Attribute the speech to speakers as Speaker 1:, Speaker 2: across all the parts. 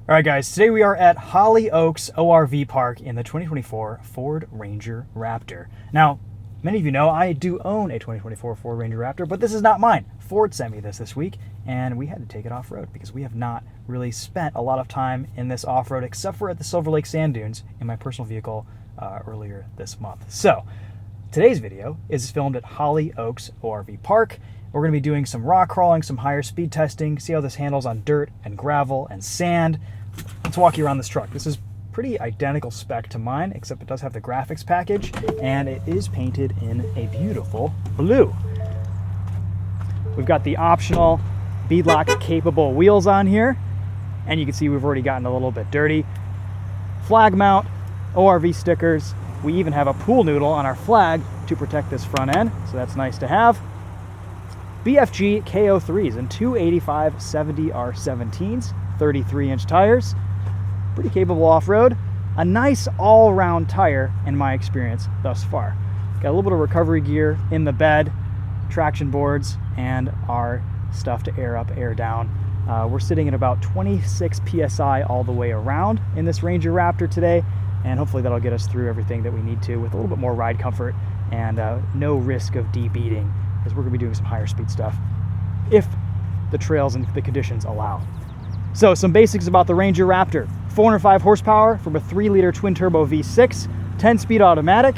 Speaker 1: All right, guys, today we are at Holly Oaks ORV Park in the 2024 Ford Ranger Raptor. Now, many of you know I do own a 2024 Ford Ranger Raptor, but this is not mine. Ford sent me this week, and we had to take it off-road because we have not really spent a lot of time in this off-road except for at the Silver Lake Sand Dunes in my personal vehicle earlier this month. So, today's video is filmed at Holly Oaks ORV Park. We're going to be doing some rock crawling, some higher speed testing, see how this handles on dirt and gravel and sand. Let's walk you around this truck. This is pretty identical spec to mine, except it does have the graphics package, and it is painted in a beautiful blue. We've got the optional beadlock capable wheels on here, and you can see we've already gotten a little bit dirty. Flag mount, ORV stickers. We even have a pool noodle on our flag to protect this front end, so that's nice to have. BFG KO3s and 285/70R17s, 33-inch tires. Pretty capable off-road. A nice all-round tire in my experience thus far. Got a little bit of recovery gear in the bed, traction boards, and our stuff to air up, air down. We're sitting at about 26 PSI all the way around in this Ranger Raptor today, and hopefully that'll get us through everything that we need to with a little bit more ride comfort and no risk of deep eating, because we're going to be doing some higher speed stuff if the trails and the conditions allow. So some basics about the Ranger Raptor. 405 horsepower from a 3-liter twin-turbo V6, 10-speed automatic,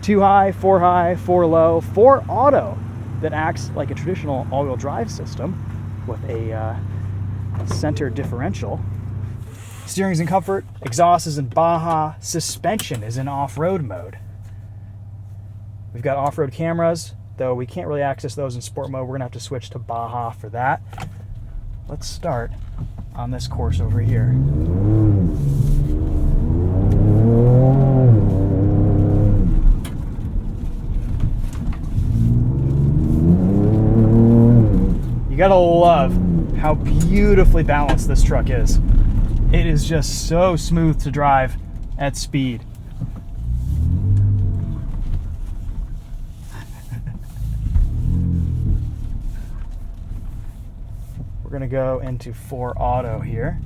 Speaker 1: 2 high, 4 low, 4 auto that acts like a traditional all-wheel drive system with a center differential. Steering is in comfort, exhaust is in Baja, suspension is in off-road mode. We've got off-road cameras, though we can't really access those in sport mode. We're gonna have to switch to Baja for that. Let's start on this course over here. You gotta love how beautifully balanced this truck is. It is just so smooth to drive at speed. We're gonna go into 4 auto here.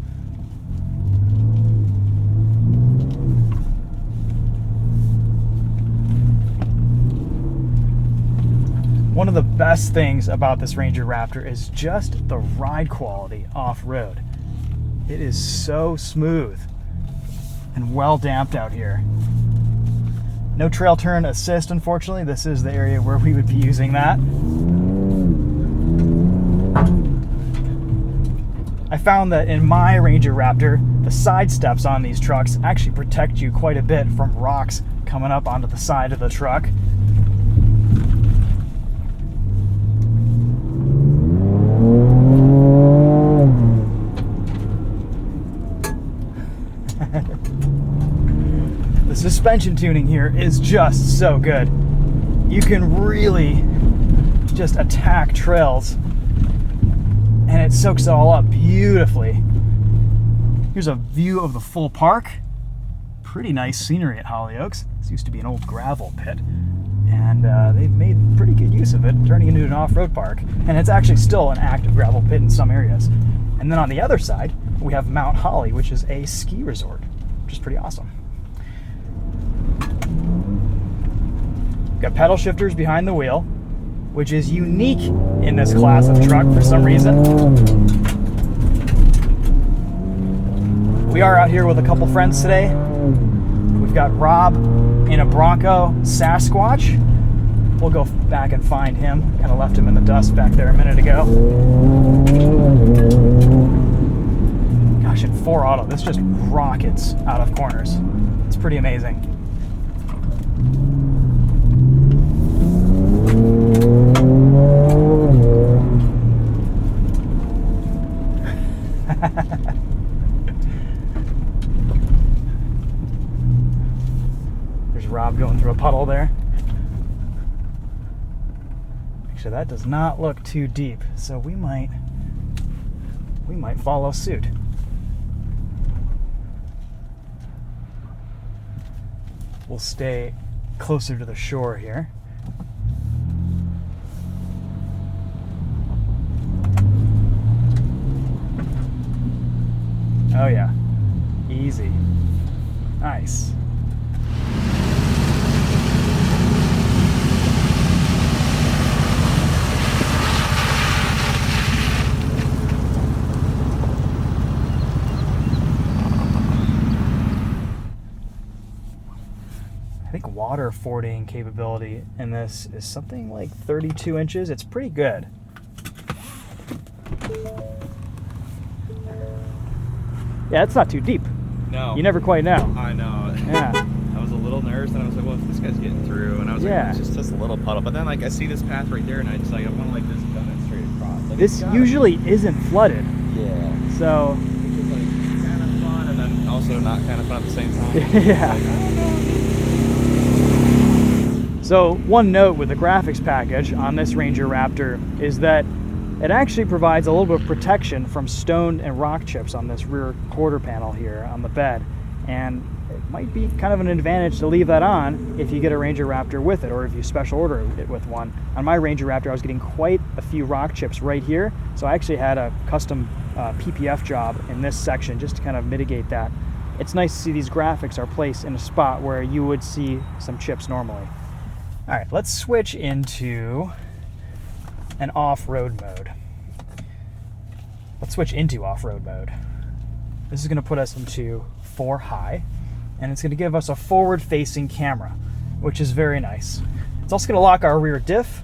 Speaker 1: One of the best things about this Ranger Raptor is just the ride quality off-road. It is so smooth and well damped out here. No trail turn assist, unfortunately. This is the area where we would be using that. I found that in my Ranger Raptor, the side steps on these trucks actually protect you quite a bit from rocks coming up onto the side of the truck. The suspension tuning here is just so good. You can really just attack trails, and it soaks it all up beautifully. Here's a view of the full park. Pretty nice scenery at Holly Oaks. This used to be an old gravel pit, and they've made pretty good use of it, turning it into an off-road park. And it's actually still an active gravel pit in some areas. And then on the other side, we have Mount Holly, which is a ski resort, which is pretty awesome. Got pedal shifters behind the wheel, which is unique in this class of truck for some reason. We are out here with a couple friends today. We've got Rob in a Bronco Sasquatch. We'll go back and find him. Kind of left him in the dust back there a minute ago. Gosh, in 4 auto, this just rockets out of corners. It's pretty amazing. There's Rob going through a puddle there. Actually, that does not look too deep, so we might follow suit. We'll stay closer to the shore here. Oh yeah, easy. Nice. I think water fording capability in this is something like 32 inches. It's pretty good. Yeah, it's not too deep.
Speaker 2: No.
Speaker 1: You never quite know.
Speaker 2: I know.
Speaker 1: Yeah.
Speaker 2: I was a little nervous, and I was like, well, if this guy's getting through, and I was
Speaker 1: Yeah.
Speaker 2: like, it's just a little puddle. But then, like, I see this path right there, and I just like, I want to like just gun it straight across. Like,
Speaker 1: This usually isn't flooded.
Speaker 2: Yeah.
Speaker 1: So.
Speaker 2: Which is like kind of fun, and then also not kind of fun at the same time.
Speaker 1: Yeah.
Speaker 2: Like, I don't know.
Speaker 1: So one note with the graphics package on this Ranger Raptor is that it actually provides a little bit of protection from stone and rock chips on this rear quarter panel here on the bed. And it might be kind of an advantage to leave that on if you get a Ranger Raptor with it, or if you special order it with one. On my Ranger Raptor, I was getting quite a few rock chips right here. So I actually had a custom PPF job in this section just to kind of mitigate that. It's nice to see these graphics are placed in a spot where you would see some chips normally. All right, let's switch into an off-road mode. Let's switch into off-road mode. This is going to put us into 4 high, and it's going to give us a forward-facing camera, which is very nice. It's also going to lock our rear diff.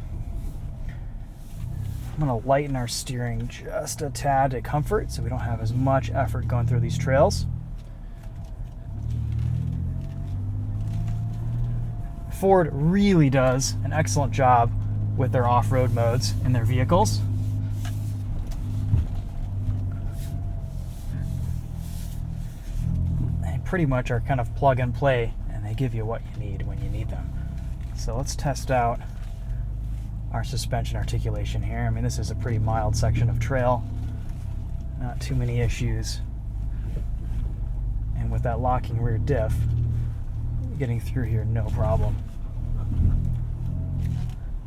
Speaker 1: I'm going to lighten our steering just a tad to comfort so we don't have as much effort going through these trails. Ford really does an excellent job with their off-road modes in their vehicles. They pretty much are kind of plug and play, and they give you what you need when you need them. So let's test out our suspension articulation here. I mean, this is a pretty mild section of trail, not too many issues. And with that locking rear diff, getting through here no problem.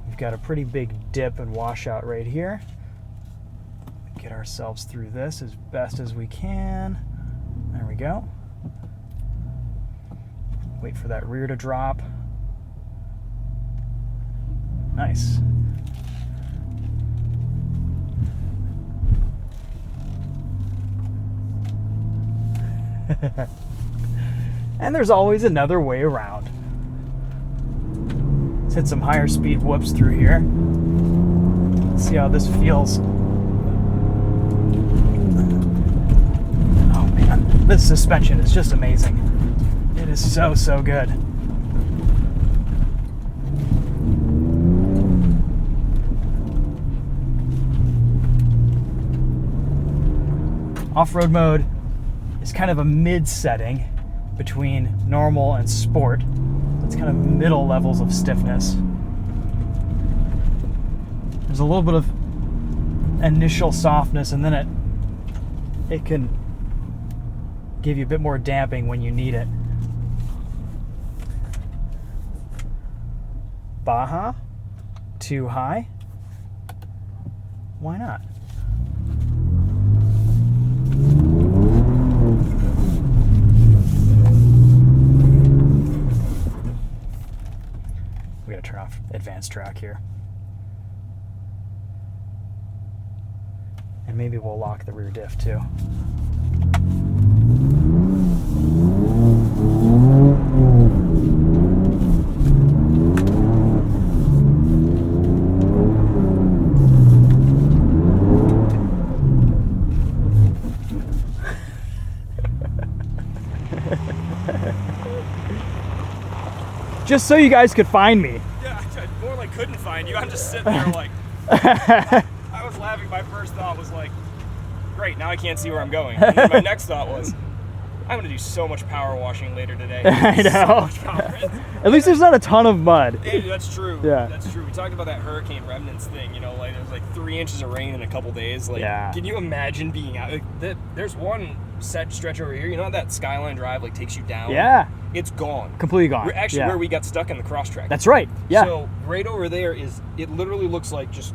Speaker 1: We've got a pretty big dip and washout right here. Get ourselves through this as best as we can. There we go. Wait for that rear to drop. Nice. And there's always another way around. Let's hit some higher speed whoops through here. Let's see how this feels. Oh man, this suspension is just amazing. It is so, so good. Off-road mode is kind of a mid setting between normal and sport. It's kind of middle levels of stiffness. There's a little bit of initial softness, and then it can give you a bit more damping when you need it. Baja, too high. Why not? We gotta turn off advanced track here. And maybe we'll lock the rear diff too. Just so you guys could find me.
Speaker 2: Yeah, I more like couldn't find you. I'm just sitting there like, I was laughing. My first thought was like, great, now I can't see where I'm going. And then my next thought was, I'm gonna do so much power washing later today.
Speaker 1: I know.
Speaker 2: So much power.
Speaker 1: At least there's not a ton of mud.
Speaker 2: Hey, that's true.
Speaker 1: Yeah.
Speaker 2: That's true. We talked about that hurricane remnants thing, you know, like there's like 3 inches of rain in a couple days. Like,
Speaker 1: Yeah.
Speaker 2: Can you imagine being out? There's one set stretch over here, you know how that Skyline Drive like takes you down?
Speaker 1: Yeah.
Speaker 2: It's gone.
Speaker 1: Completely gone.
Speaker 2: We're actually
Speaker 1: Yeah.
Speaker 2: where we got stuck in the cross track.
Speaker 1: That's right. Yeah.
Speaker 2: So right over there it literally looks like just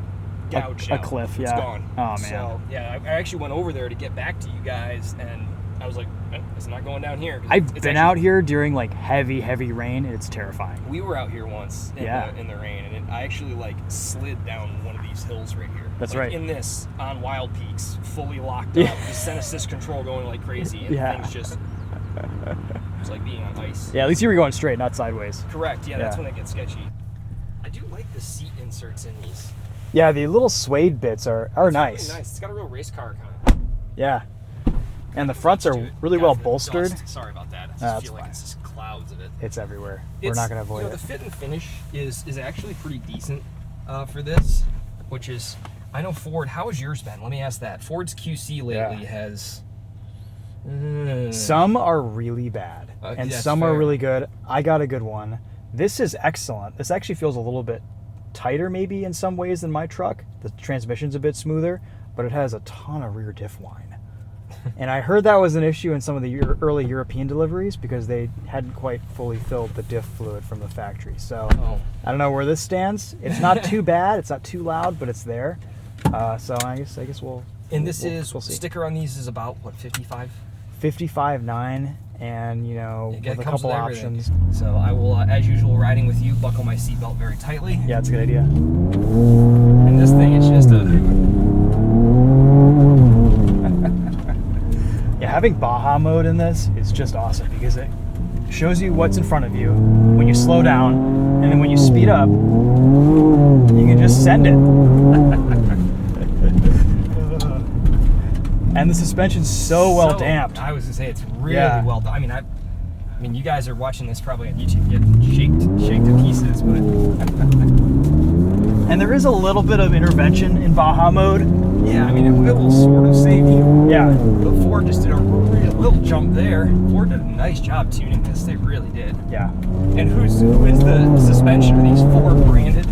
Speaker 2: gouged
Speaker 1: a
Speaker 2: out.
Speaker 1: cliff,
Speaker 2: It's
Speaker 1: yeah.
Speaker 2: gone.
Speaker 1: Oh, man.
Speaker 2: So yeah, I actually went over there to get back to you guys, and I was like, it's not going down here.
Speaker 1: I've been out here during like heavy rain, and it's terrifying.
Speaker 2: We were out here once in the rain, and I actually like slid down one of these hills right here.
Speaker 1: That's
Speaker 2: like,
Speaker 1: right.
Speaker 2: In this, on Wild Peaks, fully locked up, the center assist control going like crazy, and things just, it's like being on ice.
Speaker 1: Yeah, at least you were going straight, not sideways.
Speaker 2: Correct, that's when it gets sketchy. I do like the seat inserts in these.
Speaker 1: Yeah, the little suede bits are nice.
Speaker 2: Really nice. It's got a real race car kind of.
Speaker 1: Yeah. And the fronts are really well bolstered.
Speaker 2: Sorry about that. I just feel like it's just clouds of it.
Speaker 1: It's everywhere. We're not going to avoid it.
Speaker 2: The fit and finish is actually pretty decent for this, which is, I know Ford, how has yours been? Let me ask that. Ford's QC lately has...
Speaker 1: Some are really bad, and some are really good. I got a good one. This is excellent. This actually feels a little bit tighter maybe in some ways than my truck. The transmission's a bit smoother, but it has a ton of rear diff line. And I heard that was an issue in some of the early European deliveries because they hadn't quite fully filled the diff fluid from the factory. So I don't know where this stands. It's not too bad. It's not too loud, but it's there. So I guess we'll.
Speaker 2: And this
Speaker 1: we'll see.
Speaker 2: Sticker on these is about what, 55?
Speaker 1: 55.9, and with a couple options.
Speaker 2: So I will, as usual, riding with you, buckle my seatbelt very tightly.
Speaker 1: Yeah, it's a good idea.
Speaker 2: And this thing is just a.
Speaker 1: Yeah, having Baja mode in this is just awesome because it shows you what's in front of you when you slow down, and then when you speed up, you can just send it. And the suspension's so well damped.
Speaker 2: I was gonna say it's really well done. I mean, you guys are watching this probably on YouTube, getting shaked to pieces, but.
Speaker 1: And there is a little bit of intervention in Baja mode.
Speaker 2: Yeah, I mean, it will sort of save you.
Speaker 1: Yeah.
Speaker 2: But Ford just did a real little jump there. Ford did a nice job tuning this. They really did.
Speaker 1: Yeah.
Speaker 2: And who is the suspension? Are these Ford branded?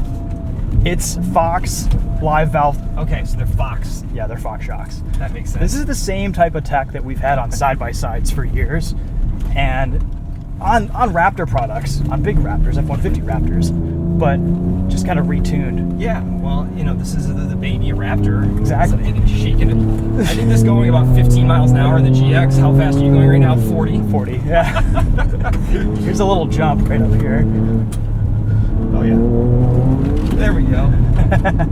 Speaker 1: It's Fox live valve.
Speaker 2: Okay, so they're Fox.
Speaker 1: Yeah, they're Fox shocks.
Speaker 2: That makes sense.
Speaker 1: This is the same type of tech that we've had on side-by-sides for years. And on Raptor products, on big Raptors, F-150 Raptors, but just kind of retuned.
Speaker 2: Yeah, well, this is the baby Raptor.
Speaker 1: Exactly.
Speaker 2: It's shaking it. I think this going about 15 miles an hour, the GX. How fast are you going right now? 40?
Speaker 1: 40, yeah. Here's a little jump right up here. Oh, yeah.
Speaker 2: There we go.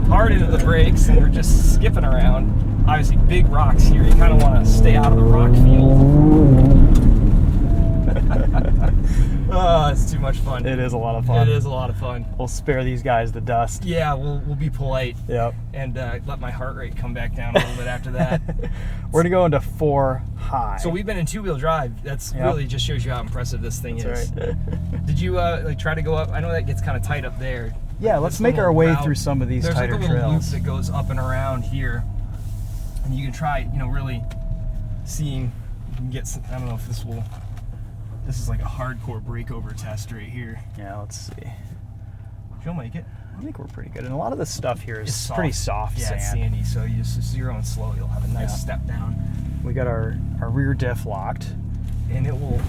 Speaker 2: Hard into the brakes, and we're just skipping around. Obviously, big rocks here. You kind of want to stay out of the rock field. Oh, it's too much fun.
Speaker 1: It is a lot of fun.
Speaker 2: It is a lot of fun.
Speaker 1: We'll spare these guys the dust.
Speaker 2: Yeah, we'll be polite.
Speaker 1: Yep.
Speaker 2: And let my heart rate come back down a little bit after that.
Speaker 1: We're gonna go into 4 high.
Speaker 2: So we've been in two-wheel drive. That's really just shows you how impressive this thing is.
Speaker 1: Right.
Speaker 2: Did you try to go up? I know that gets kind of tight up there.
Speaker 1: Yeah, let's make our way through some of these tighter
Speaker 2: trails. There's like a little loop
Speaker 1: trails.
Speaker 2: that goes up and around here, and you can try, really seeing. You can get some, I don't know if this will. This is like a hardcore breakover test right here.
Speaker 1: Yeah, let's see.
Speaker 2: You'll make it.
Speaker 1: I think we're pretty good. And a lot of this stuff here is
Speaker 2: It's
Speaker 1: pretty soft
Speaker 2: Yeah,
Speaker 1: sand.
Speaker 2: it's sandy, so you just zero and slow. You'll have a nice step down.
Speaker 1: We got our rear diff locked.
Speaker 2: And it will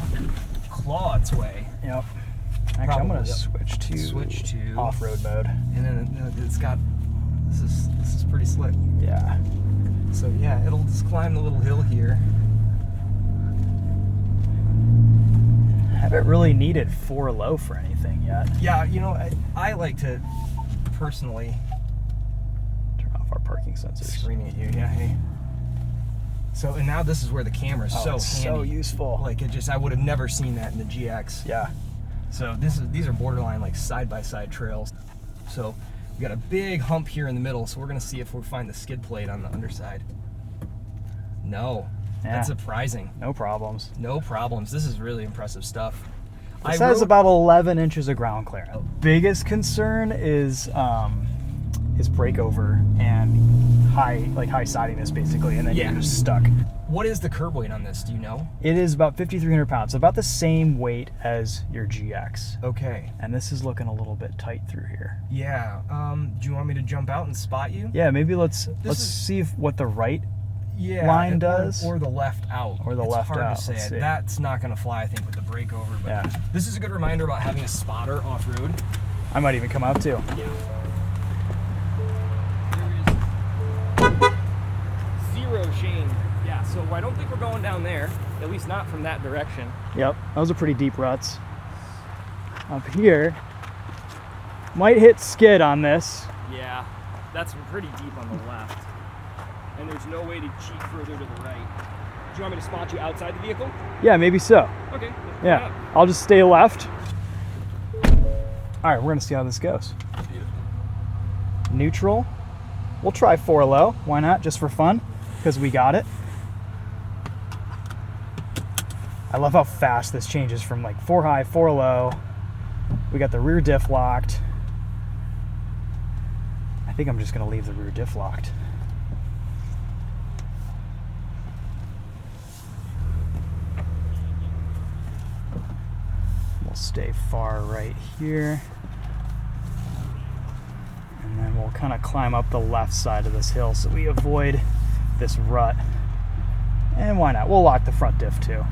Speaker 2: claw its way.
Speaker 1: Yep. Actually, I'm going to switch to off-road mode.
Speaker 2: And then it's got, this is pretty slick.
Speaker 1: Yeah.
Speaker 2: So yeah, it'll just climb the little hill here.
Speaker 1: Haven't really needed 4 low for anything yet.
Speaker 2: Yeah, I like to personally
Speaker 1: turn off our parking sensors.
Speaker 2: Screaming at you, yeah, hey. So, and now this is where the camera's so handy.
Speaker 1: So useful.
Speaker 2: Like I would have never seen that in the GX.
Speaker 1: Yeah.
Speaker 2: So these are borderline like side-by-side trails. So we got a big hump here in the middle, so we're gonna see if we find the skid plate on the underside. No.
Speaker 1: Yeah.
Speaker 2: That's surprising.
Speaker 1: No problems.
Speaker 2: No problems. This is really impressive stuff.
Speaker 1: This has about 11 inches of ground clearance. Biggest concern is breakover and high sidiness basically, and then you're just stuck.
Speaker 2: What is the curb weight on this? Do you know?
Speaker 1: It is about 5,300 pounds, about the same weight as your GX.
Speaker 2: Okay.
Speaker 1: And this is looking a little bit tight through here.
Speaker 2: Yeah. Do you want me to jump out and spot you?
Speaker 1: Yeah, maybe let's see what the right line does,
Speaker 2: or the left out,
Speaker 1: or the
Speaker 2: it's
Speaker 1: left
Speaker 2: hard
Speaker 1: out.
Speaker 2: To say. That's not going to fly, I think, with the breakover. But this is a good reminder about having a spotter off road.
Speaker 1: I might even come out too.
Speaker 2: Yeah. There is zero shame. Yeah, Yeah, so I don't think we're going down there, at least not from that direction.
Speaker 1: Yep, those are pretty deep ruts. Up here, might hit skid on this.
Speaker 2: Yeah, that's pretty deep on the left. And there's no way to cheat further to the right. Do you want me to spot you outside the vehicle?
Speaker 1: Yeah, maybe so.
Speaker 2: Okay.
Speaker 1: Yeah, I'll just stay left. All right, we're gonna see how this goes. Neutral. We'll try 4 low. Why not? Just for fun, because we got it. I love how fast this changes from like 4 high, 4 low. We got the rear diff locked. I think I'm just gonna leave the rear diff locked. We'll stay far right here. And then we'll kind of climb up the left side of this hill so we avoid this rut. And why not? We'll lock the front diff too.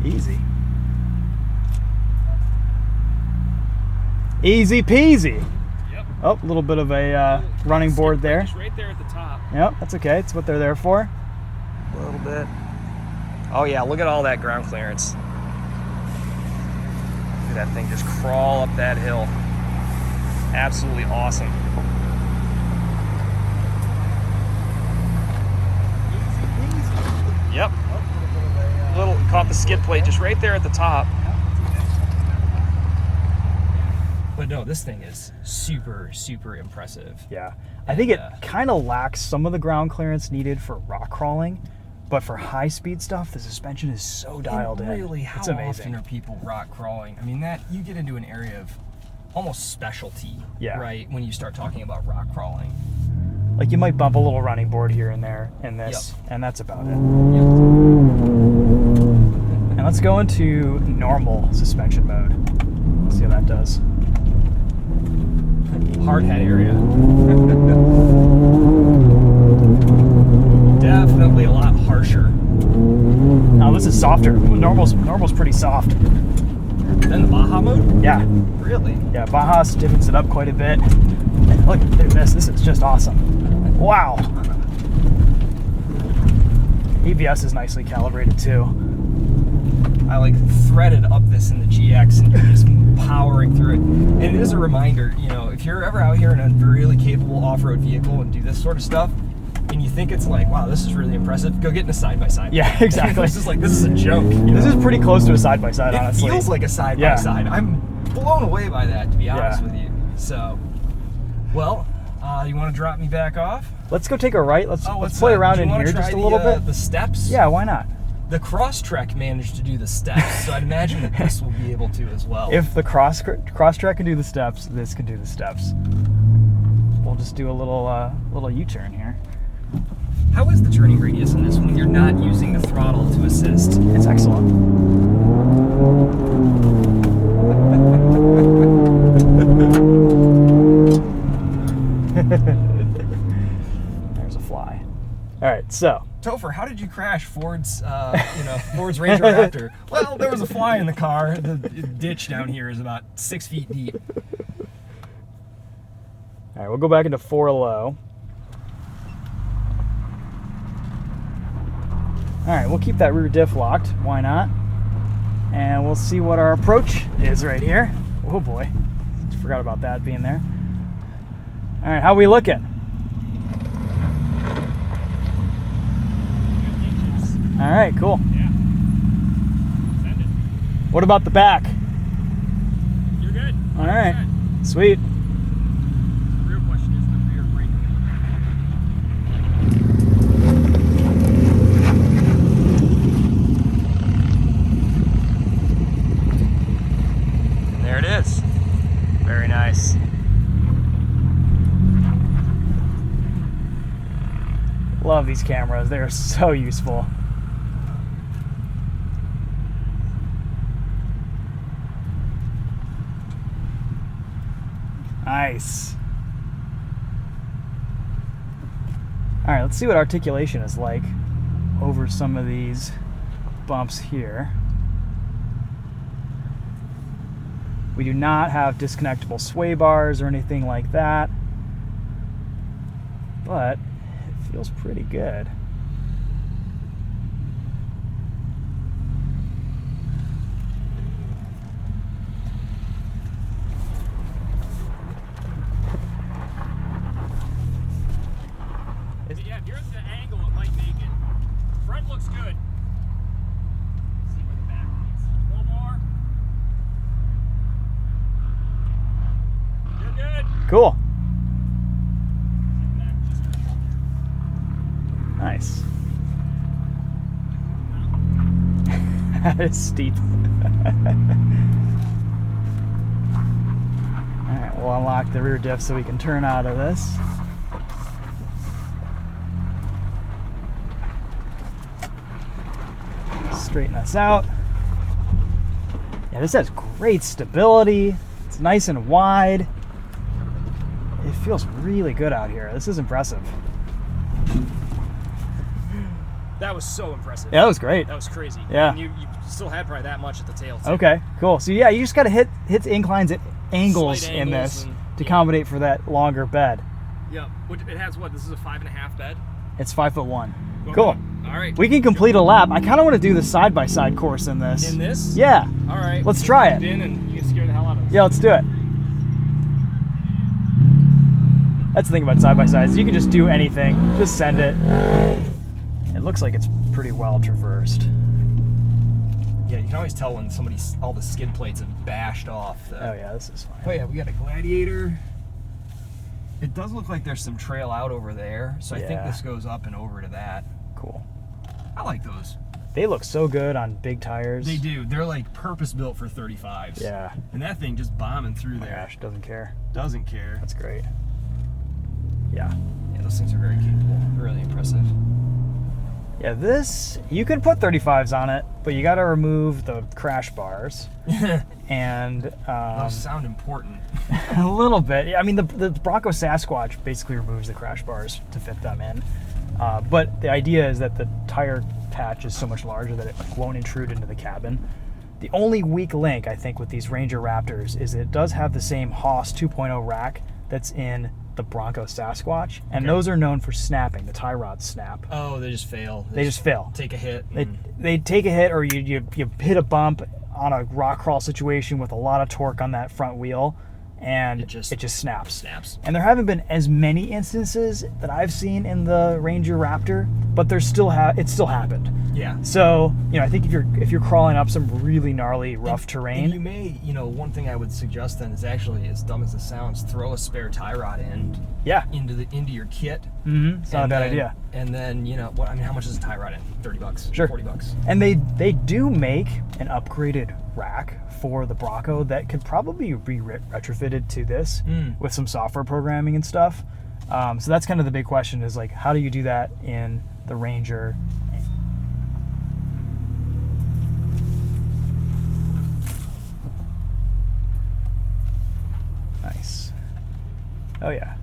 Speaker 1: Easy. Easy peasy.
Speaker 2: Yep.
Speaker 1: Oh, a little bit of a running board there.
Speaker 2: Just right there at the top.
Speaker 1: Yep, that's okay. It's what they're there for.
Speaker 2: A little bit. Oh yeah, look at all that ground clearance. Look at that thing just crawl up that hill. Absolutely awesome. Yep. Little caught the skid plate just right there at the top. But no, this thing is super, super impressive.
Speaker 1: Yeah, I think it kind of lacks some of the ground clearance needed for rock crawling, but for high speed stuff, the suspension is so dialed in.
Speaker 2: Really, how
Speaker 1: it's amazing.
Speaker 2: often are people rock crawling? I mean, that you get into an area of almost specialty,
Speaker 1: Yeah.
Speaker 2: right? When you start talking about rock crawling.
Speaker 1: Like you might bump a little running board here and there in this,
Speaker 2: Yep.
Speaker 1: and that's about it.
Speaker 2: Yep.
Speaker 1: And let's go into normal suspension mode. See how that does.
Speaker 2: Hard hat area. Definitely a lot harsher
Speaker 1: Now this is softer. Normal's pretty soft.
Speaker 2: than the Baja mode.
Speaker 1: Yeah,
Speaker 2: Really?
Speaker 1: yeah. Baja stiffens it up quite a bit. And look at this. This is just awesome. Wow. ABS is nicely calibrated too.
Speaker 2: I like threaded up this in the GX and you're just powering through it. And it is a reminder, you know, if you're ever out here in a really capable off-road vehicle and do this sort of stuff, and you think it's like, wow, this is really impressive, go get in a side-by-side.
Speaker 1: Yeah, exactly.
Speaker 2: This is a joke.
Speaker 1: This is pretty close to a side-by-side,
Speaker 2: It
Speaker 1: honestly.
Speaker 2: feels like a side-by-side. I'm blown away by that, to be honest with you. So, well, you want to drop me back off?
Speaker 1: Let's go take a right. Let's
Speaker 2: What's
Speaker 1: play
Speaker 2: that?
Speaker 1: around
Speaker 2: Do you
Speaker 1: in
Speaker 2: wanna
Speaker 1: here
Speaker 2: try
Speaker 1: just a little bit.
Speaker 2: The steps?
Speaker 1: Yeah, why not?
Speaker 2: The Crosstrek managed to do the steps, so I'd imagine that this will be able to as well.
Speaker 1: If the Crosstrek can do the steps, this can do the steps. We'll just do a little U-turn here.
Speaker 2: How is the turning radius in this when you're not using the throttle to assist?
Speaker 1: It's excellent. There's a fly. All right, so
Speaker 2: Topher, how did you crash Ford's, Ford's Ranger Raptor? Well, there was a fly in the car. The ditch down here is about 6 feet deep.
Speaker 1: all right, we'll go back into 4 low. All right, we'll keep that rear diff locked. Why not? And we'll see what our approach is right here. Oh boy, forgot about that being there. All right, how we looking? All right, cool.
Speaker 2: Yeah. Send it.
Speaker 1: What about the back?
Speaker 2: You're good.
Speaker 1: All right, sweet.
Speaker 2: The real question is the rear braking. And there it is. Very nice.
Speaker 1: Love these cameras. They're so useful. Nice. All right, let's see what articulation is like over some of these bumps here. We do not have disconnectable sway bars or anything like that, but it feels pretty good.
Speaker 2: Yeah, if you're at the angle, it might make it. Front looks good. See where the back is. A little more. You're good.
Speaker 1: Cool. Nice. That is steep. Alright, we'll unlock the rear diff so we can turn out of this. Straighten us out. Yeah, this has great stability. It's nice and wide. It feels really good out here. This is impressive.
Speaker 2: That was so impressive.
Speaker 1: Yeah, that was great.
Speaker 2: That was crazy.
Speaker 1: Yeah.
Speaker 2: And you still had probably that much at the tail, too.
Speaker 1: Okay, cool. So yeah, you just gotta hit inclines at angles
Speaker 2: Slight
Speaker 1: in
Speaker 2: angles
Speaker 1: this
Speaker 2: and-
Speaker 1: to
Speaker 2: yeah.
Speaker 1: accommodate for that longer bed.
Speaker 2: Yeah. It has what? This is a 5.5 bed?
Speaker 1: It's 5'1".
Speaker 2: Okay.
Speaker 1: Cool.
Speaker 2: All right.
Speaker 1: We can complete a lap. I kind of want to do the side-by-side course in this.
Speaker 2: In this?
Speaker 1: Yeah.
Speaker 2: All right.
Speaker 1: Let's try it.
Speaker 2: Get in and you can scare the hell out of us.
Speaker 1: Yeah, let's do it. That's the thing about side-by-sides. You can just do anything. Just send it. It looks like it's pretty well traversed.
Speaker 2: Yeah, you can always tell when all the skid plates have bashed off.
Speaker 1: Oh yeah, this is fine.
Speaker 2: Oh yeah, we got a Gladiator. It does look like there's some trail out over there, so I think
Speaker 1: Yeah.
Speaker 2: this goes up and over to that.
Speaker 1: Cool.
Speaker 2: I like those.
Speaker 1: They look so good on big tires.
Speaker 2: They do. They're like purpose built for 35s.
Speaker 1: Yeah.
Speaker 2: And that thing just bombing through
Speaker 1: Oh my
Speaker 2: there.
Speaker 1: gosh, doesn't care.
Speaker 2: Doesn't care.
Speaker 1: That's great. Yeah.
Speaker 2: Yeah, those things are very capable. Really impressive.
Speaker 1: Yeah, this, you can put 35s on it, but you got to remove the crash bars. And
Speaker 2: Those sound important.
Speaker 1: a little bit. I mean, the Bronco Sasquatch basically removes the crash bars to fit them in. But the idea is that the tire patch is so much larger that it won't intrude into the cabin. The only weak link, I think, with these Ranger Raptors is it does have the same Haas 2.0 rack that's in the Bronco Sasquatch, and those are known for snapping. The tie rods snap.
Speaker 2: Oh, they just fail.
Speaker 1: They just fail.
Speaker 2: Take a hit.
Speaker 1: They take a hit, or you hit a bump on a rock crawl situation with a lot of torque on that front wheel, and it just snaps. And there haven't been as many instances that I've seen in the Ranger Raptor, but there's still it still happened.
Speaker 2: Yeah.
Speaker 1: So, I think if you're crawling up some really gnarly rough terrain,
Speaker 2: And you may, one thing I would suggest then is actually, as dumb as it sounds, throw a spare tie rod into your kit.
Speaker 1: Mm-hmm. It's not a bad idea.
Speaker 2: And then, how much is a tie rod in? $30,
Speaker 1: Sure.
Speaker 2: $40.
Speaker 1: And they do make an upgraded rack for the Bronco that could probably be retrofitted to this with some software programming and stuff. So that's kind of the big question is like, how do you do that in the Ranger? Nice. Oh yeah.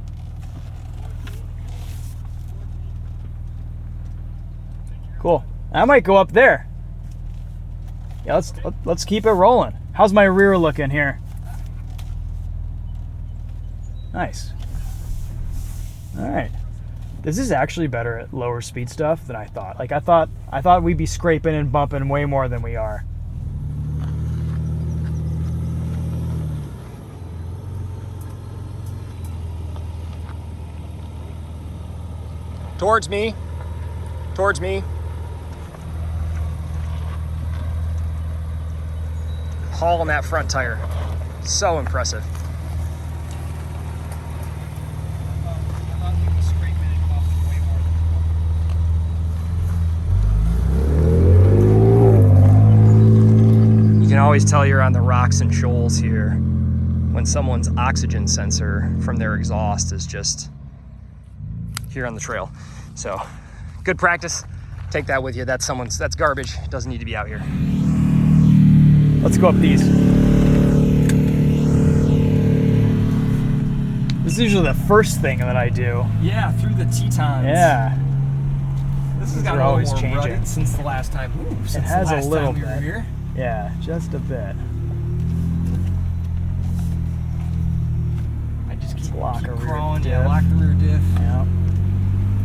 Speaker 1: Cool. I might go up there. Yeah, let's keep it rolling. How's my rear looking here? Nice. All right. This is actually better at lower speed stuff than I thought. Like I thought we'd be scraping and bumping way more than we are.
Speaker 2: Towards me. Towards me. Haul on that front tire. So impressive. You can always tell you're on the rocks and shoals here when someone's oxygen sensor from their exhaust is just here on the trail. So good practice. Take that with you. That's garbage. It doesn't need to be out here.
Speaker 1: Let's go up these. This is usually the first thing that I do.
Speaker 2: Yeah, through the Tetons.
Speaker 1: Yeah.
Speaker 2: This has
Speaker 1: These
Speaker 2: got
Speaker 1: are
Speaker 2: a
Speaker 1: always
Speaker 2: little more
Speaker 1: changing.
Speaker 2: rugged since the last time.
Speaker 1: It has a little
Speaker 2: we were
Speaker 1: bit.
Speaker 2: here.
Speaker 1: Yeah, just a bit. Just lock a rear
Speaker 2: crawling,
Speaker 1: diff.
Speaker 2: yeah, lock the rear diff.
Speaker 1: Yeah.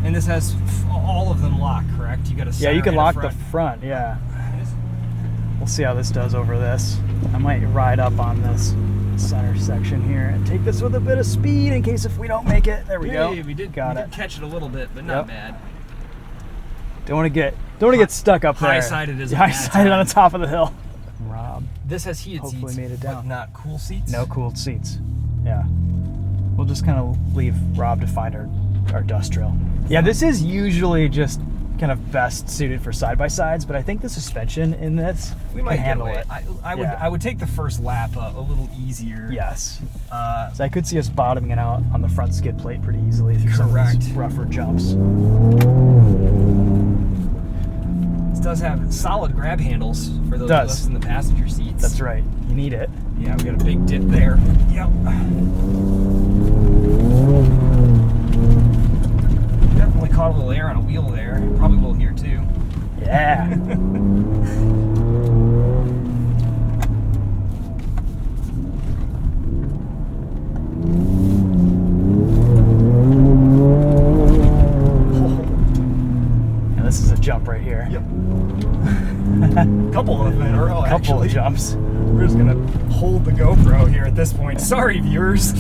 Speaker 2: And this has all of them locked, correct? You got a
Speaker 1: Yeah, you can
Speaker 2: center and
Speaker 1: lock
Speaker 2: a
Speaker 1: the front, yeah.
Speaker 2: front.
Speaker 1: We'll see how this does over this. I might ride up on this center section here and take this with a bit of speed in case if we don't make it. There we go.
Speaker 2: We did catch it a little bit, but not bad.
Speaker 1: Don't want to get stuck up there.
Speaker 2: High-sided is a bad
Speaker 1: high-sided on
Speaker 2: time.
Speaker 1: the top of the hill. Rob.
Speaker 2: This has heated
Speaker 1: Hopefully
Speaker 2: seats,
Speaker 1: made it down.
Speaker 2: but not cool seats.
Speaker 1: No cooled seats. Yeah. We'll just kind of leave Rob to find our dust drill. Yeah, this is usually just kind of best suited for side-by-sides, but I think the suspension in this
Speaker 2: We might
Speaker 1: can handle
Speaker 2: get
Speaker 1: it.
Speaker 2: I would take the first lap a little easier.
Speaker 1: Yes. So I could see us bottoming it out on the front skid plate pretty easily through some of these rougher jumps.
Speaker 2: This does have solid grab handles for those of us in the passenger seats.
Speaker 1: That's right. You need it.
Speaker 2: Yeah, we got a big dip there. Yep. Definitely caught a little air on a wheel there. Probably will here too.
Speaker 1: Yeah. And this is a jump right here.
Speaker 2: Yep. Couple of them in a row,
Speaker 1: Couple
Speaker 2: actually.
Speaker 1: of jumps.
Speaker 2: We're just gonna hold the GoPro here at this point. Sorry, viewers.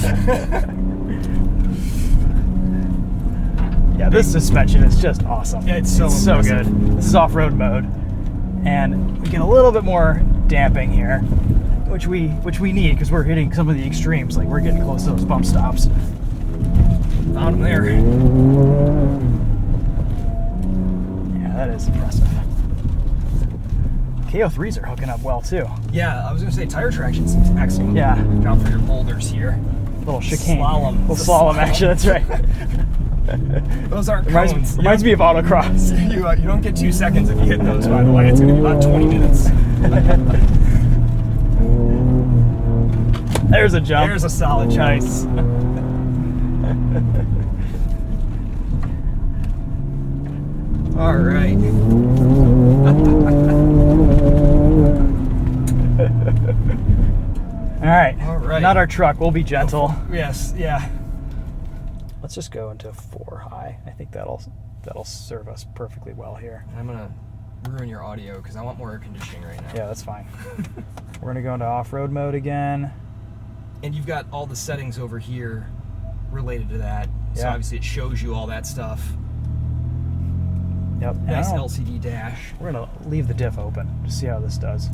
Speaker 1: Yeah, this suspension is just awesome.
Speaker 2: Yeah, it's so
Speaker 1: good. This is off-road mode, and we get a little bit more damping here, which we need because we're hitting some of the extremes. Like we're getting close to those bump stops.
Speaker 2: Found them there.
Speaker 1: Yeah, that is impressive. KO3s are hooking up well too.
Speaker 2: Yeah, I was gonna say tire traction seems excellent.
Speaker 1: Yeah.
Speaker 2: Job for your boulders here.
Speaker 1: Little chicane.
Speaker 2: Slalom.
Speaker 1: Little slalom action. That's right.
Speaker 2: Those aren't cones.
Speaker 1: Reminds me of autocross.
Speaker 2: You don't get 2 seconds if you hit those, by the way. It's going to be about 20 minutes.
Speaker 1: There's a jump.
Speaker 2: There's a solid jump.
Speaker 1: Nice.
Speaker 2: All right.
Speaker 1: All right. Not our truck. We'll be gentle.
Speaker 2: Yes, yeah.
Speaker 1: Let's just go into 4 high. I think that'll serve us perfectly well here.
Speaker 2: I'm going to ruin your audio because I want more air conditioning right now.
Speaker 1: Yeah, that's fine. We're going to go into off-road mode again.
Speaker 2: And you've got all the settings over here related to that. So
Speaker 1: Yeah.
Speaker 2: obviously it shows you all that stuff.
Speaker 1: Yep.
Speaker 2: Nice
Speaker 1: Now,
Speaker 2: LCD dash.
Speaker 1: we're going to leave the diff open to see how this does.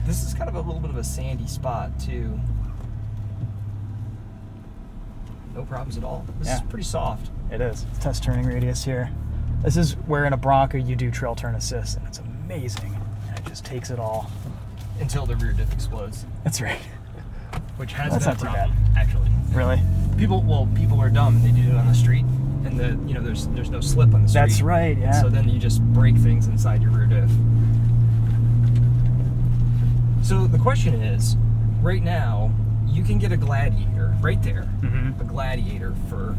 Speaker 2: This is kind of a little bit of a sandy spot too. No problems at all. This is pretty soft.
Speaker 1: It is. Test turning radius here. This is where in a Bronco you do trail turn assist, and it's amazing. And it just takes it all.
Speaker 2: Until the rear diff explodes.
Speaker 1: That's right.
Speaker 2: Which has
Speaker 1: That's
Speaker 2: been a
Speaker 1: not too
Speaker 2: problem, actually.
Speaker 1: Really?
Speaker 2: People are dumb. They do it on the street, and there's no slip on the street.
Speaker 1: That's right, yeah.
Speaker 2: So then you just break things inside your rear diff. So the question is, right now, you can get a Gladiator right there, a Gladiator for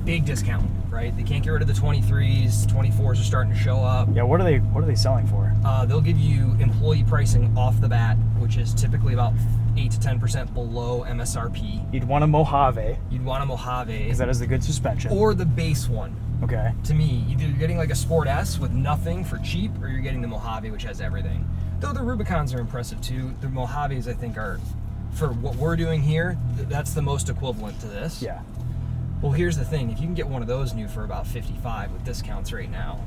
Speaker 2: big discount, right? They can't get rid of the 23s, 24s are starting to show up.
Speaker 1: Yeah, what are they selling for?
Speaker 2: They'll give you employee pricing off the bat, which is typically about 8 to 10% below MSRP.
Speaker 1: You'd want a Mojave,
Speaker 2: You'd want a Mojave.
Speaker 1: because that is the good suspension.
Speaker 2: Or the base one.
Speaker 1: Okay.
Speaker 2: To me, either you're getting like a Sport S with nothing for cheap, or you're getting the Mojave, which has everything. Though the Rubicons are impressive too. The Mojaves, I think, are, for what we're doing here, that's the most equivalent to this.
Speaker 1: Yeah.
Speaker 2: Well, here's the thing. If you can get one of those new for about $55 with discounts right now,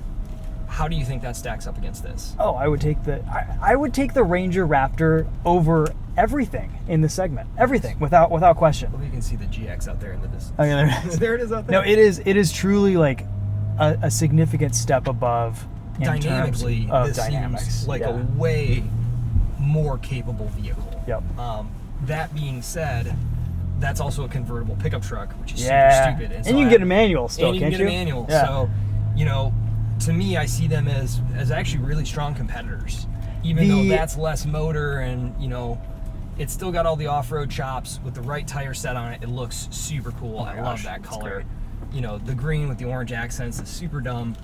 Speaker 2: how do you think that stacks up against this?
Speaker 1: Oh, I would take the Ranger Raptor over everything in the segment. Everything, without question.
Speaker 2: Well, you can see the GX out there in the distance.
Speaker 1: Oh, yeah, there it is.
Speaker 2: There it is out there.
Speaker 1: No, it is truly like a significant step above in
Speaker 2: Dynamically,
Speaker 1: terms of
Speaker 2: this
Speaker 1: dynamics.
Speaker 2: seems like a way more capable vehicle.
Speaker 1: Yep.
Speaker 2: That being said, that's also a convertible pickup truck, which is super stupid.
Speaker 1: And you can get a manual still,
Speaker 2: and you
Speaker 1: can't
Speaker 2: can get a manual.
Speaker 1: Yeah.
Speaker 2: So, to me, I see them as actually really strong competitors. Even though that's less motor and, it's still got all the off-road chops with the right tire set on it. It looks super cool.
Speaker 1: Oh my
Speaker 2: I love
Speaker 1: gosh,
Speaker 2: that
Speaker 1: it's
Speaker 2: color. The green with the orange accents is super dumb.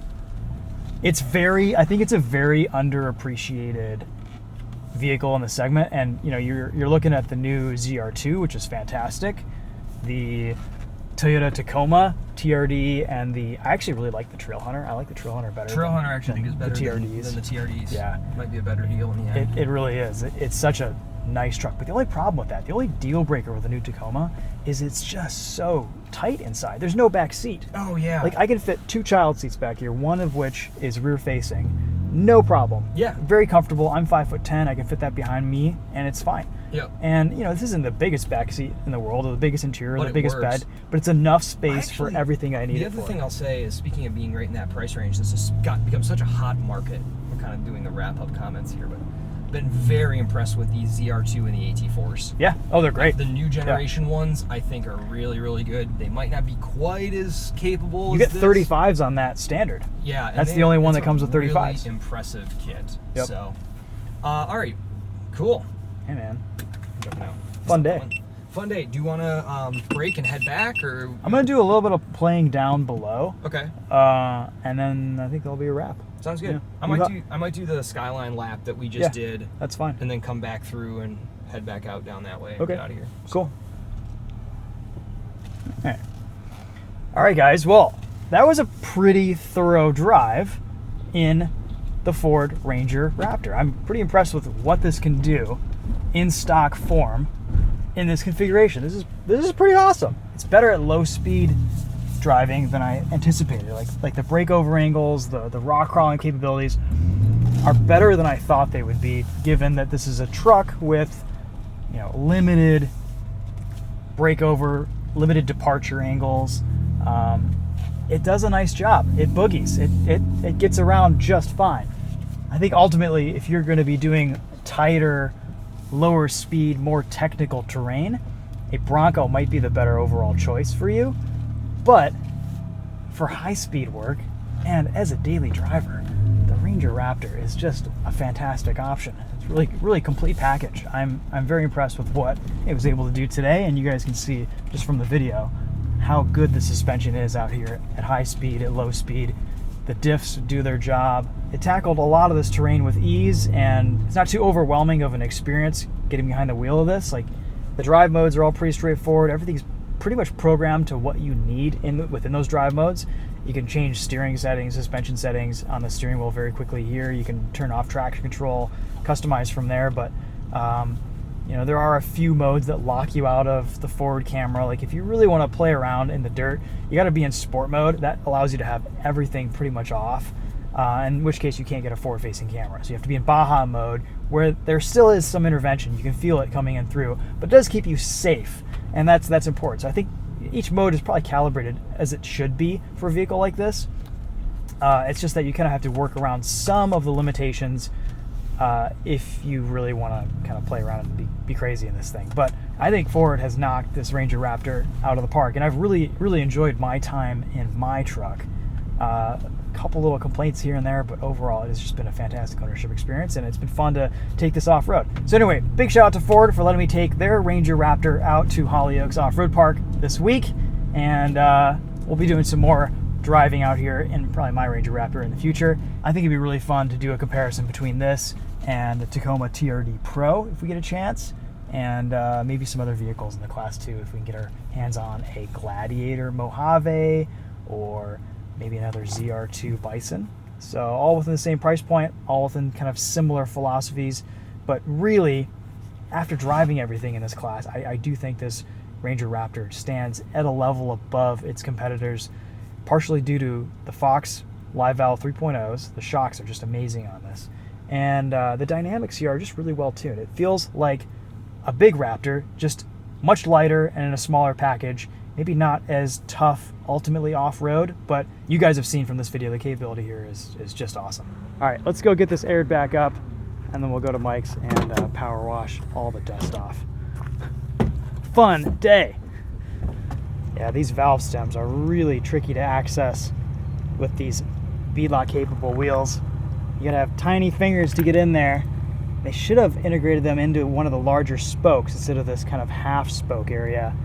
Speaker 1: I think it's a very underappreciated vehicle in the segment, and you know you're looking at the new ZR2, which is fantastic, the Toyota Tacoma TRD, and I actually really like the Trailhunter. I like the Trailhunter better.
Speaker 3: Trailhunter I actually think is better
Speaker 1: the TRDs.
Speaker 3: than the TRDs.
Speaker 1: Yeah,
Speaker 3: might be a better deal in the end.
Speaker 1: It really is. It's such a nice truck, but the only problem with that, the only deal breaker with the new Tacoma, is it's just so tight inside. There's no back seat.
Speaker 3: Oh yeah.
Speaker 1: Like I can fit 2 child seats back here, one of which is rear facing, no problem.
Speaker 3: Yeah.
Speaker 1: Very comfortable. I'm 5'10". I can fit that behind me, and it's fine.
Speaker 3: Yep.
Speaker 1: And you know, this isn't the biggest back seat in the world, or the biggest interior, or
Speaker 3: But
Speaker 1: the
Speaker 3: it
Speaker 1: biggest
Speaker 3: works.
Speaker 1: bed, but it's enough space
Speaker 3: Actually,
Speaker 1: for everything I need
Speaker 3: The
Speaker 1: it
Speaker 3: other
Speaker 1: for.
Speaker 3: thing I'll say is, speaking of being right in that price range, this has become such a hot market. We're kind of doing the wrap-up comments here, but been very impressed with the ZR2 and the AT4s.
Speaker 1: Yeah. Oh, they're great.
Speaker 3: The new generation ones, I think, are really, really good. They might not be quite as capable
Speaker 1: You
Speaker 3: as
Speaker 1: get
Speaker 3: this.
Speaker 1: 35s on that standard.
Speaker 3: Yeah. and
Speaker 1: That's the only one
Speaker 3: it's
Speaker 1: that comes
Speaker 3: a
Speaker 1: with 35s.
Speaker 3: Really impressive kit.
Speaker 1: Yep.
Speaker 3: So, all right. Cool.
Speaker 1: Hey man,
Speaker 3: Jumping out.
Speaker 1: fun day.
Speaker 3: Fun day. Do you want to break and head back, or?
Speaker 1: I'm gonna do a little bit of playing down below,
Speaker 3: Okay.
Speaker 1: and then I think that'll be a wrap.
Speaker 3: Sounds good.
Speaker 1: Yeah.
Speaker 3: I might do the Skyline lap that we just
Speaker 1: Yeah.
Speaker 3: did,
Speaker 1: That's fine.
Speaker 3: and then come back through and head back out down that way and
Speaker 1: Okay.
Speaker 3: get out of here.
Speaker 1: Cool. All right, guys. Well, that was a pretty thorough drive in the Ford Ranger Raptor. I'm pretty impressed with what this can do in stock form in this configuration. This is pretty awesome. It's better at low speed driving than I anticipated. Like the breakover angles, the rock crawling capabilities are better than I thought they would be, given that this is a truck with, you know, limited breakover, limited departure angles. It does a nice job. It boogies. It gets around just fine. I think ultimately, if you're going to be doing tighter, lower speed, more technical terrain, a Bronco might be the better overall choice for you. But for high speed work and as a daily driver, the Ranger Raptor is just a fantastic option. It's really complete package. I'm very impressed with what it was able to do today, and you guys can see just from the video how good the suspension is out here at high speed, at low speed. The diffs do their job. It tackled a lot of this terrain with ease, and it's not too overwhelming of an experience getting behind the wheel of this. Like, the drive modes are all pretty straightforward. Everything's pretty much programmed to what you need within those drive modes. You can change steering settings, suspension settings on the steering wheel very quickly here. You can turn off traction control, customize from there, but you know, there are a few modes that lock you out of the forward camera. Like, if you really want to play around in the dirt, you got to be in sport mode. That allows you to have everything pretty much off, in which case you can't get a forward-facing camera. So you have to be in Baja mode, where there still is some intervention. You can feel it coming in through, but it does keep you safe, and that's important. So I think each mode is probably calibrated as it should be for a vehicle like this. It's just that you kind of have to work around some of the limitations if you really want to kind of play around and be crazy in this thing. But I think Ford has knocked this Ranger Raptor out of the park, and I've really enjoyed my time in my truck. A couple little complaints here and there, but overall it has just been a fantastic ownership experience, and it's been fun to take this off-road. So anyway, big shout out to Ford for letting me take their Ranger Raptor out to Hollyoaks Off-Road Park this week, and we'll be doing some more driving out here in probably my Ranger Raptor in the future. I think it'd be really fun to do a comparison between this and the Tacoma TRD Pro if we get a chance, and maybe some other vehicles in the Class 2 if we can get our hands on a Gladiator Mojave or maybe another ZR2 Bison. So all within the same price point, all within kind of similar philosophies, but really, after driving everything in this class, I do think this Ranger Raptor stands at a level above its competitors, partially due to the Fox Live Valve 3.0s. The shocks are just amazing on this. And the dynamics here are just really well tuned. It feels like a big Raptor, just much lighter and in a smaller package. Maybe not as tough ultimately off-road, but you guys have seen from this video the capability here is just awesome. All right, let's go get this aired back up, and then we'll go to Mike's and power wash all the dust off. Fun day. Yeah, these valve stems are really tricky to access with these beadlock capable wheels. You gotta have tiny fingers to get in there. They should have integrated them into one of the larger spokes instead of this kind of half spoke area.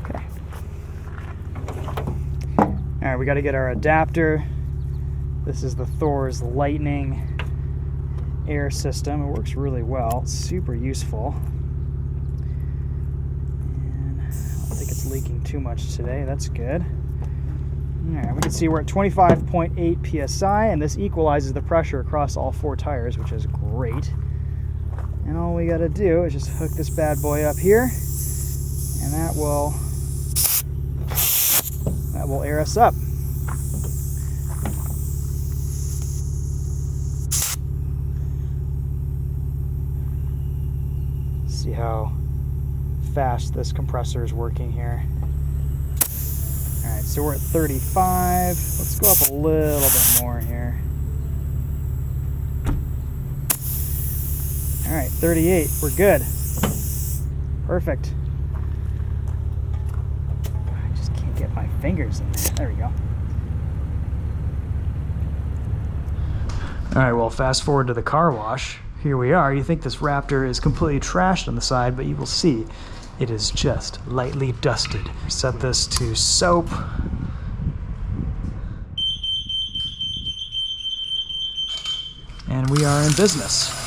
Speaker 1: Okay. right, we got to get our adapter. This is the Thor's Lightning Air System. It works really well. It's super useful. And I don't think it's leaking too much today. That's good. All right, we can see we're at 25.8 psi, and this equalizes the pressure across all 4 tires, which is great. And all we got to do is just hook this bad boy up here, and that will air us up. See how fast this compressor is working here. All right, so we're at 35. Let's go up a little bit more here. All right, 38. We're good. Perfect. I just can't get my fingers in there. There we go. All right, well, fast forward to the car wash. Here we are. You think this Raptor is completely trashed on the side, but you will see it is just lightly dusted. Set this to soap. And we are in business.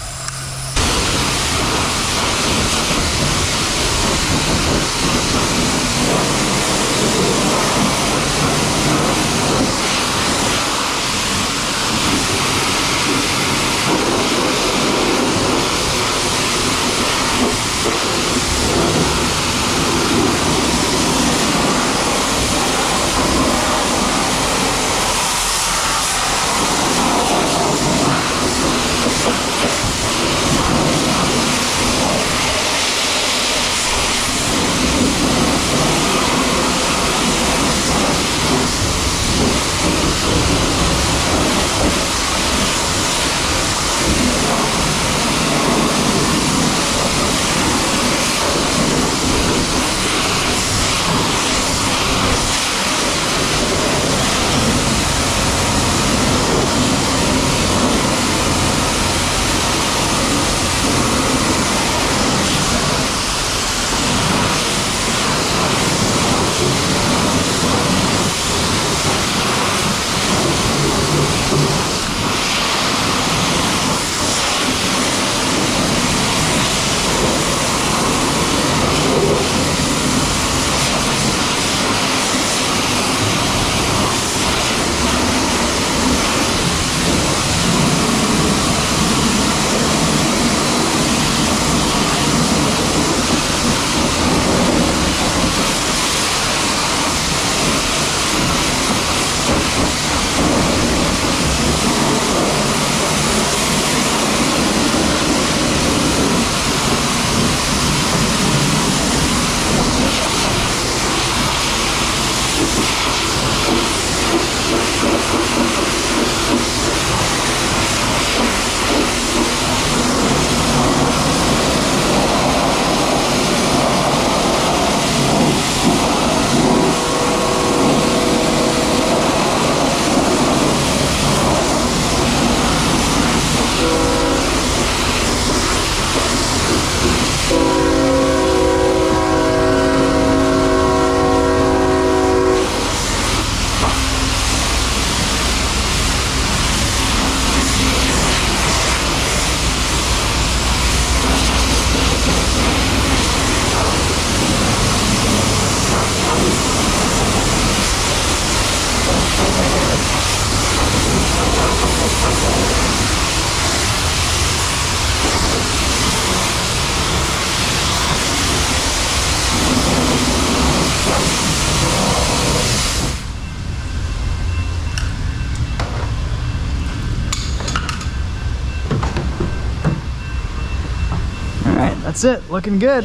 Speaker 1: That's it, looking good.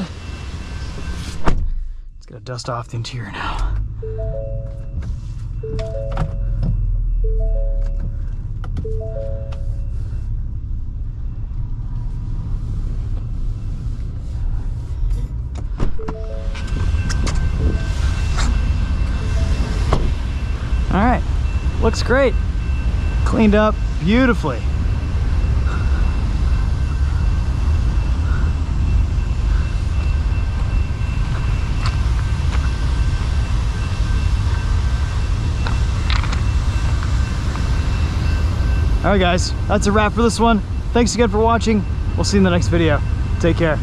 Speaker 1: It's gonna dust off the interior now. All right, looks great. Cleaned up beautifully. All right, guys, that's a wrap for this one. Thanks again for watching. We'll see you in the next video. Take care.